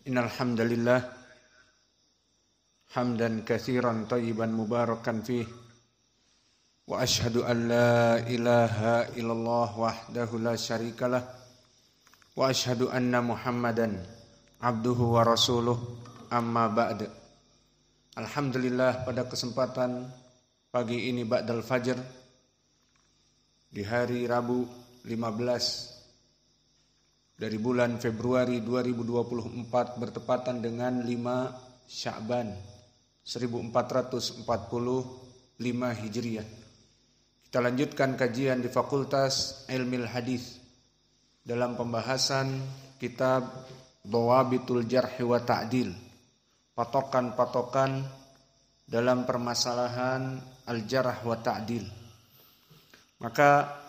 Innal hamdalillah hamdan katsiran thayyiban mubarakan fih wa asyhadu an la ilaha illallah wahdahu la syarikalah wa asyhadu anna Muhammadan abduhu wa rasuluh amma ba'd. Alhamdulillah, pada kesempatan pagi ini ba'dal fajr di hari Rabu 15 dari bulan Februari 2024 bertepatan dengan 5 Sya'ban 1445 Hijriah. Kita lanjutkan kajian di Fakultas Ilmil Hadis dalam pembahasan kitab Dhawabitul Jarh wa Ta'dil, patokan-patokan dalam permasalahan al-jarh wa ta'dil. Maka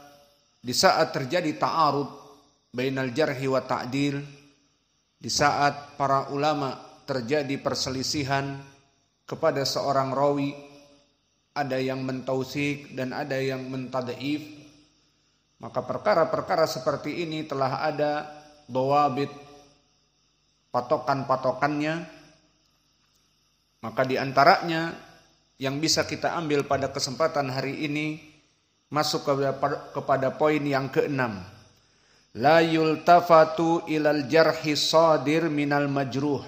di saat terjadi ta'arud bainal jarhi wa ta'dil, di saat para ulama terjadi perselisihan kepada seorang rawi, ada yang mentautsik dan ada yang mentad'if, maka perkara-perkara seperti ini telah ada dhawabit, patokan-patokannya. Maka di antaranya yang bisa kita ambil pada kesempatan hari ini masuk kepada poin yang keenam. La yultafatu ilal jarhi sadir minal majruh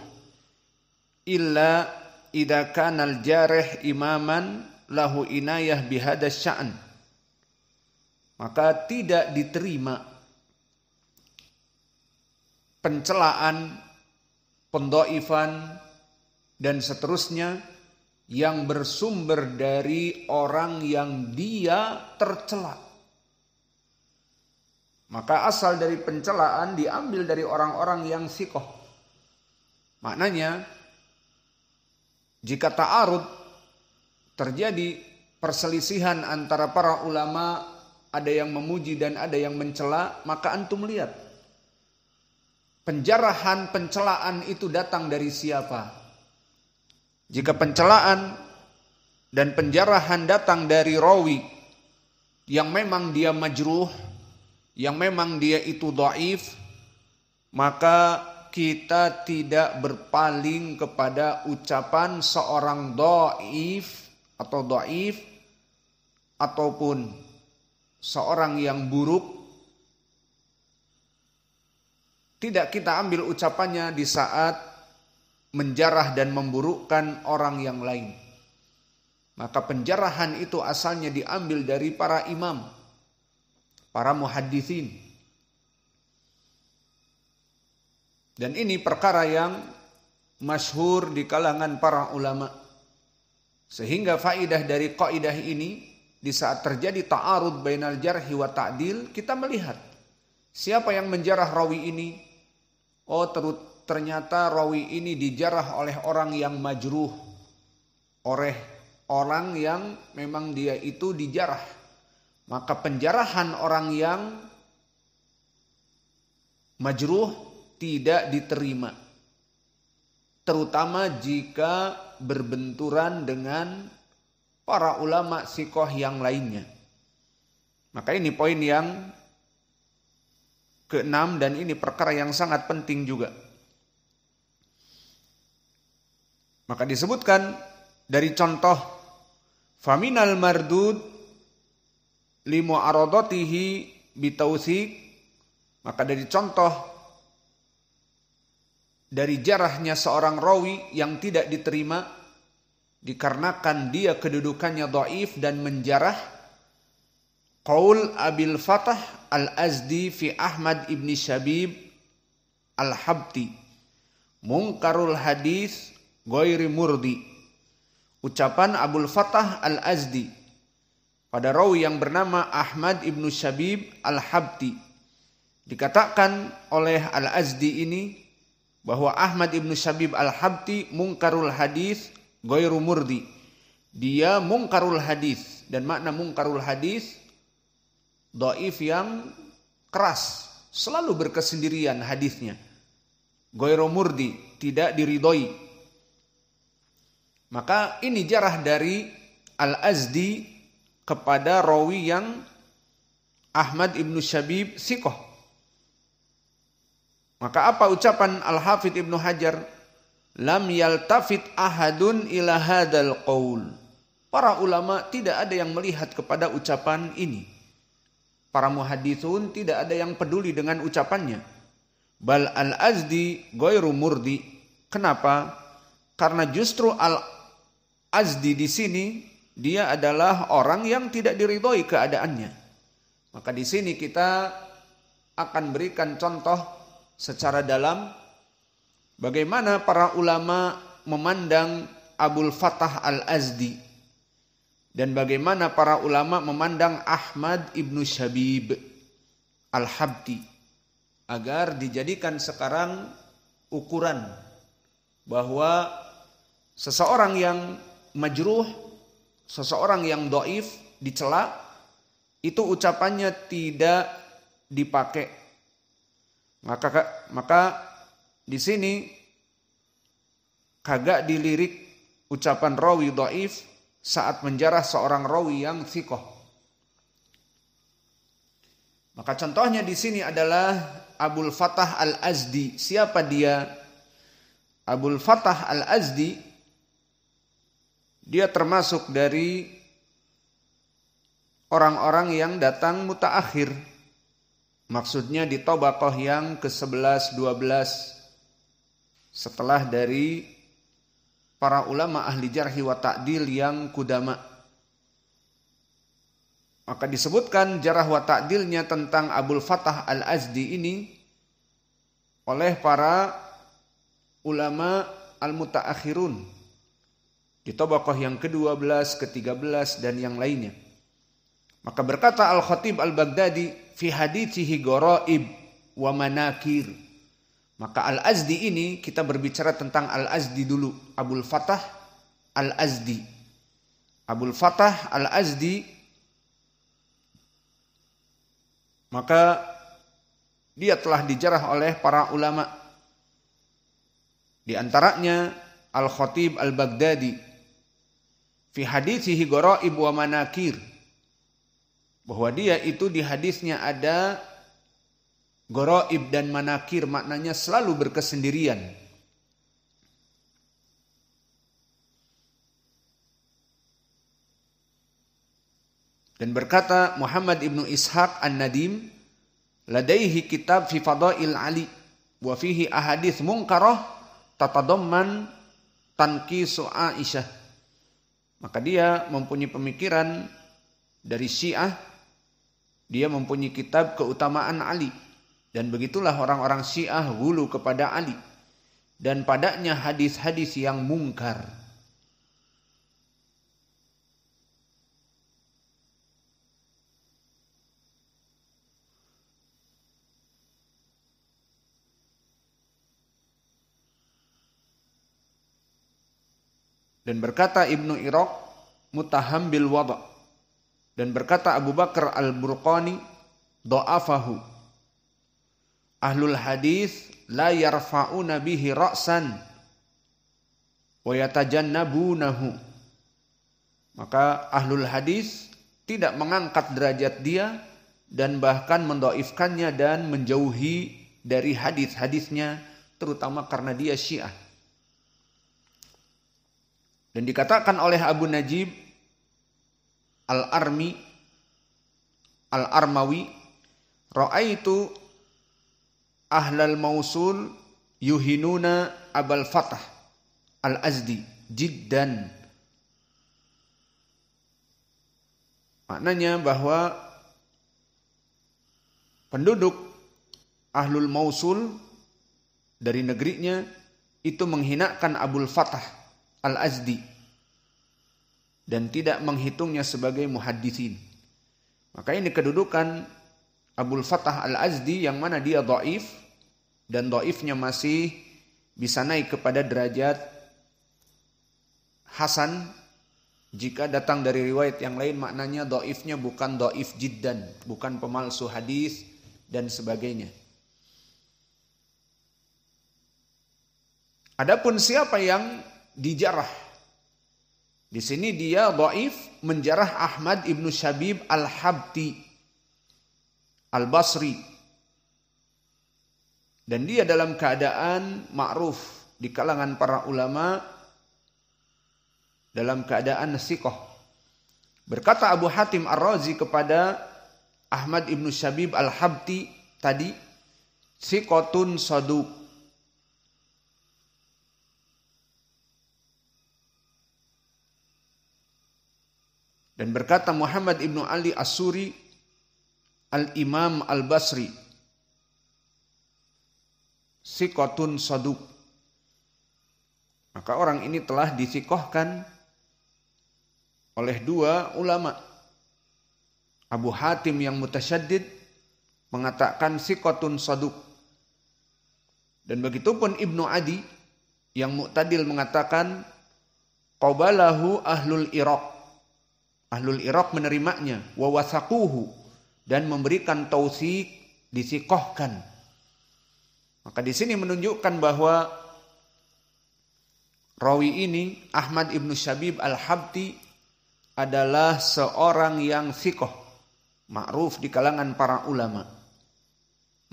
illa idza kana al jarih imaman lahu inayah bihada sya'n. Maka tidak diterima pencelaan, pendhaifan dan seterusnya yang bersumber dari orang yang dia tercela. Maka asal dari pencelaan diambil dari orang-orang yang thiqah. Maknanya jika ta'arud terjadi perselisihan antara para ulama, ada yang memuji dan ada yang mencela, maka antum lihat penjarahan, pencelaan itu datang dari siapa. Jika pencelaan dan penjarahan datang dari rawi yang memang dia majruh, yang memang dia itu dhaif, maka kita tidak berpaling kepada ucapan seorang dhaif atau dhaif ataupun seorang yang buruk. Tidak kita ambil ucapannya di saat menjarah dan memburukkan orang yang lain. Maka penjarahan itu asalnya diambil dari para imam, para muhadditsin. Dan ini perkara yang masyhur di kalangan para ulama. Sehingga faidah dari kaidah ini, di saat terjadi ta'arud bainal jarhi wa ta'dil, kita melihat siapa yang menjarah rawi ini. Oh, ternyata rawi ini dijarah oleh orang yang majruh, oleh orang yang memang dia itu dijarah. Maka penjarahan orang yang majruh tidak diterima, terutama jika berbenturan dengan para ulama thiqah yang lainnya. Maka ini poin yang keenam dan ini perkara yang sangat penting juga. Maka disebutkan dari contoh faminal mardud limu'aradatihi bitautsik, maka dari contoh dari jarahnya seorang rawi yang tidak diterima dikarenakan dia kedudukannya dhaif dan menjarah, qaul Abil Fatah Al-Azdi fi Ahmad ibn Shabib Al-Habti munkarul hadis ghairi murdi. Ucapan Abul Fatah Al-Azdi pada rawi yang bernama Ahmad ibn Shabib Al-Habti, dikatakan oleh Al-Azdi ini bahwa Ahmad ibn Shabib Al-Habti mungkarul hadis ghairu murdi. Dia mungkarul hadis, dan makna mungkarul hadis dhaif yang keras, selalu berkesendirian hadisnya. Ghairu murdi, tidak diridhoi. Maka ini jarah dari Al-Azdi kepada rawi yang Ahmad ibn Shabib thiqah. Maka apa ucapan Al-Hafidz Ibnu Hajar? Lam yaltafit ahadun ila hadzal qaul. Para ulama tidak ada yang melihat kepada ucapan ini. Para muhaditsun tidak ada yang peduli dengan ucapannya. Bal al-Azdi ghairu murdi. Kenapa? Karena justru al-Azdi di sini dia adalah orang yang tidak diridhoi keadaannya. Maka di sini kita akan berikan contoh secara dalam bagaimana para ulama memandang Abul Fathah Al-Azdi dan bagaimana para ulama memandang Ahmad ibnu Syabib Al-Habti, agar dijadikan sekarang ukuran bahwa seseorang yang majruh, seseorang yang dhaif dicela, itu ucapannya tidak dipakai. Maka di sini kagak dilirik ucapan rawi dhaif saat menjarah seorang rawi yang thiqah. Maka contohnya di sini adalah Abul Fathah Al-Azdi. Siapa dia? Abul Fathah Al-Azdi, dia termasuk dari orang-orang yang datang mutaakhir. Maksudnya di tabaqah yang ke-11, 12 setelah dari para ulama ahli jarhi wa ta'dil yang kudama. Maka disebutkan jarah wa ta'dilnya tentang Abul Fathah Al-Azdi ini oleh para ulama al-mutaakhirun di tabaqah yang ke-12, ke-13 dan yang lainnya. Maka berkata Al-Khatib Al-Baghdadi fi hadithihi gharaib wa manakir. Maka Al-Azdi ini, kita berbicara tentang Al-Azdi dulu. Abul Fathah Al-Azdi. Abul Fathah Al-Azdi, maka dia telah dijarah oleh para ulama. Di antaranya Al-Khatib Al-Baghdadi fi hadithihi gharaib wa manakir, bahwa dia itu di hadisnya ada gharaib dan manakir, maknanya selalu berkesendirian. Dan berkata Muhammad ibnu Ishaq An-Nadim, ladaihi kitab fi fadail Ali wa fihi ahadits munkarah tatadamman tanqisu Aisyah. Maka dia mempunyai pemikiran dari Syiah, dia mempunyai kitab keutamaan Ali. Dan begitulah orang-orang Syiah hulu kepada Ali. Dan padanya hadis-hadis yang mungkar. Dan berkata Ibnu Iraq mutaham bil wada'. Dan berkata Abu Bakar Al-Burqani dha'afahu. Ahlul hadis la yarfa'una bihi ra'san wa yatajannabunahu. Maka ahlul hadis tidak mengangkat derajat dia dan bahkan mendhaifkannya dan menjauhi dari hadis-hadisnya, terutama karena dia Syiah. Dan dikatakan oleh Abu Najib Al-Armawi, ra'aitu ahlal mausul yuhinuna Abul Fathah Al-Azdi jiddan. Maknanya bahwa penduduk ahlul mausul dari negerinya itu menghinakan Abul Fathah Al-Azdi dan tidak menghitungnya sebagai muhadditsin. Maka ini kedudukan Abul Fathah Al-Azdi yang mana dia dhaif, dan dhaifnya masih bisa naik kepada derajat hasan jika datang dari riwayat yang lain, maknanya dhaifnya bukan dhaif jiddan, bukan pemalsu hadis dan sebagainya. Adapun siapa yang dijarah, di sini dia dhaif menjarah Ahmad ibnu Syabib Al-Habti Al-Basri. Dan dia dalam keadaan ma'ruf di kalangan para ulama dalam keadaan siqah. Berkata Abu Hatim Ar-Razi kepada Ahmad ibnu Syabib Al-Habti tadi, siqatun saduq. Dan berkata Muhammad ibnu Ali As-Suri Al-Imam Al-Basri, siqatun saduq. Maka orang ini telah disikohkan oleh dua ulama. Abu Hatim yang mutasyaddid mengatakan siqatun saduq. Dan begitupun Ibnu Adi yang mu'tadil mengatakan qabalahu ahlul Iraq. Ahlul Iraq menerimanya, wa wasaquhu, dan memberikan tausik, disikohkan. Maka di sini menunjukkan bahwa rawi ini Ahmad ibnu Syabib Al-Habti adalah seorang yang siqah, ma'ruf di kalangan para ulama.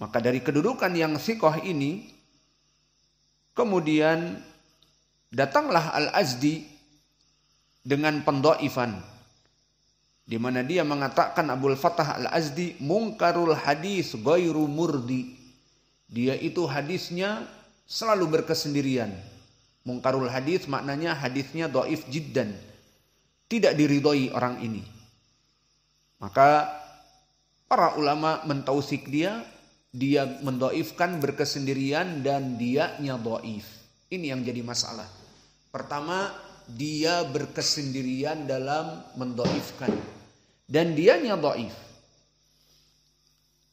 Maka dari kedudukan yang siqah ini, kemudian datanglah Al-Azdi dengan pendhaifan, di mana dia mengatakan Abul Fatah Al-Azdi mungkarul hadis ghairu murdi. Dia itu hadisnya selalu berkesendirian. Mungkarul hadis maknanya hadisnya dhaif jiddan, tidak diridhoi orang ini. Maka para ulama mentausik dia mendhaifkan berkesendirian dan dianya dhaif. Ini yang jadi masalah. Pertama, dia berkesendirian dalam mendhaifkan dan dianya dhaif.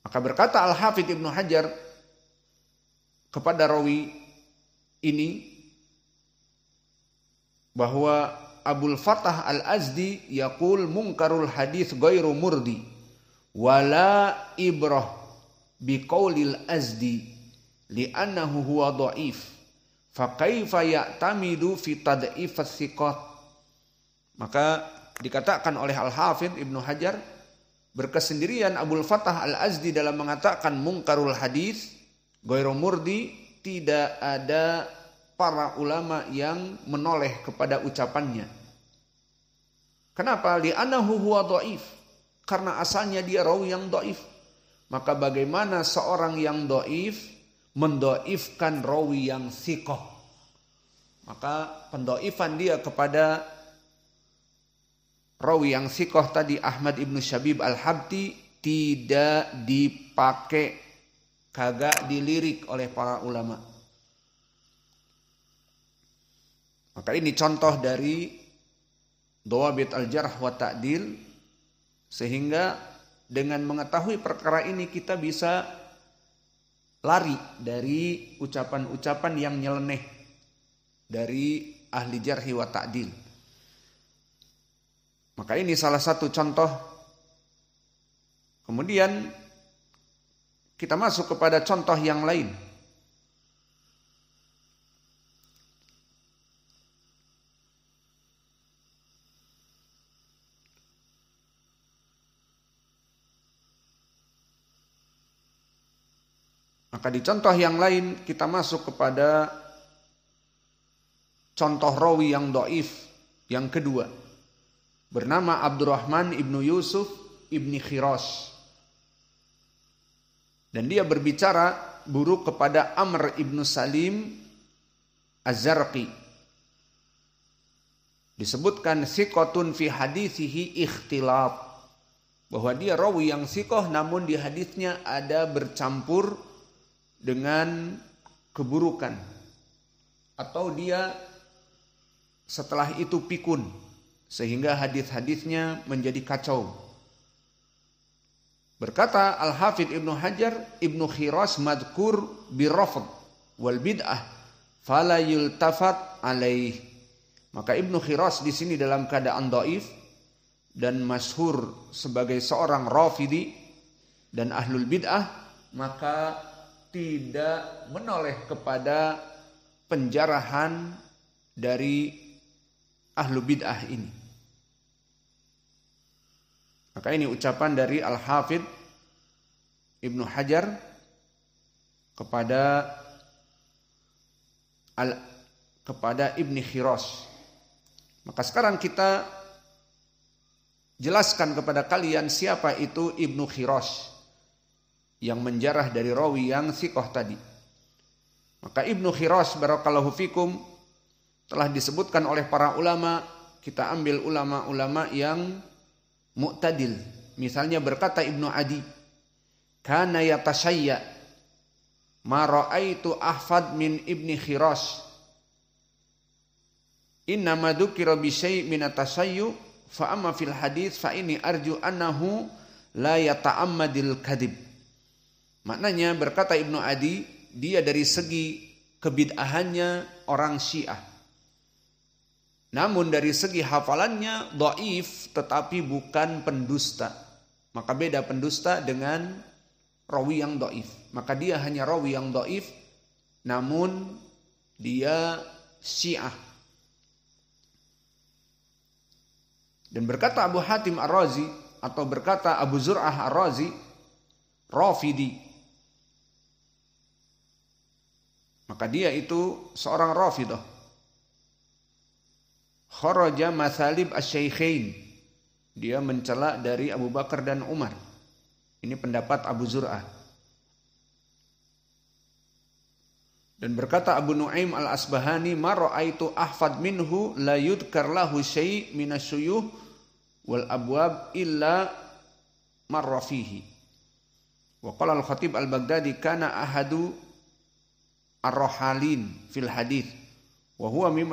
Maka berkata Al-Hafidz Ibnu Hajar kepada rawi ini bahwa Abul Fatah Al-Azdi yaqul munkarul hadis ghairu murdi wala ibrah biqaulil azdi li'annahu huwa dhaif. Fakaifa ya'tamidu fi tad'if as-siqat. Maka dikatakan oleh Al-Hafidz Ibnu Hajar, berkesendirian Abul Fatah Al-Azdi dalam mengatakan mungkarul hadis ghairu murdi, tidak ada para ulama yang menoleh kepada ucapannya. Kenapa? Li'annahu huwa dhaif. Karena asalnya dia rawi yang dhaif. Maka bagaimana seorang yang dhaif mendhaifkan rawi yang siqah? Maka pendhaifan dia kepada rawi yang siqah tadi Ahmad ibnu Syabib Al-Habti tidak dipakai, kagak dilirik oleh para ulama. Maka ini contoh dari dhawabit al-jarh wa ta'dil, sehingga dengan mengetahui perkara ini kita bisa lari dari ucapan-ucapan yang nyeleneh dari ahli jarhi wa ta'dil. Maka ini salah satu contoh. Kemudian kita masuk kepada contoh yang lain. Maka di contoh yang lain kita masuk kepada contoh rawi yang dhaif yang kedua, bernama Abdurrahman ibnu Yusuf ibni Khiras. Dan dia berbicara buruk kepada Amr ibnu Salim Az-Zarqi. Disebutkan siqatun fi hadithihi ikhtilaf, bahwa dia rawi yang siqah namun di hadisnya ada bercampur dengan keburukan, atau dia setelah itu pikun sehingga hadis-hadisnya menjadi kacau. Berkata Al-Hafidz Ibnu Hajar, Ibnu Khiras madkur birrafd wal bid'ah fala yultafat alaih. Maka Ibnu Khiras di sini dalam keadaan dhaif dan masyhur sebagai seorang Rafidhi dan ahlul bid'ah, maka tidak menoleh kepada penjarahan dari ahlu bid'ah ini. Maka ini ucapan dari Al-Hafidz Ibnu Hajar kepada Ibni Khiras. Maka sekarang kita jelaskan kepada kalian siapa itu Ibnu Khiras yang menjarah dari rawi yang thiqah tadi. Maka Ibnu Khiras barakallahu fikum telah disebutkan oleh para ulama. Kita ambil ulama-ulama yang mu'tadil. Misalnya berkata Ibnu Adi, kana yatashayya ma ra'aitu ahfad min Ibni Khiras. Innama dzukira bi syai' min at-tasayyu fa amma fil hadits fa ini arju annahu la yata'ammadil kadhib. Maknanya berkata Ibnu Adi, dia dari segi kebid'ahannya orang Syiah. Namun dari segi hafalannya dhaif tetapi bukan pendusta. Maka beda pendusta dengan rawi yang dhaif. Maka dia hanya rawi yang dhaif namun dia Syiah. Dan berkata Abu Hatim Ar-Razi atau berkata Abu Zur'ah Ar-Razi, Rafidi. Maka dia itu seorang Rafidah. Kharaja mathalib asy-syaikhain. Dia mencela dari Abu Bakar dan Umar. Ini pendapat Abu Zur'ah. Dan berkata Abu Nu'aim Al-Asbahani, ma ra'aitu ahfad minhu la yudkar lahu syai' minasyuyuh wal abwab illa marra fihi. Wa qala Al-Khatib Al-Baghdadi kana ahadu ar-rahalin fil hadits wa huwa mimma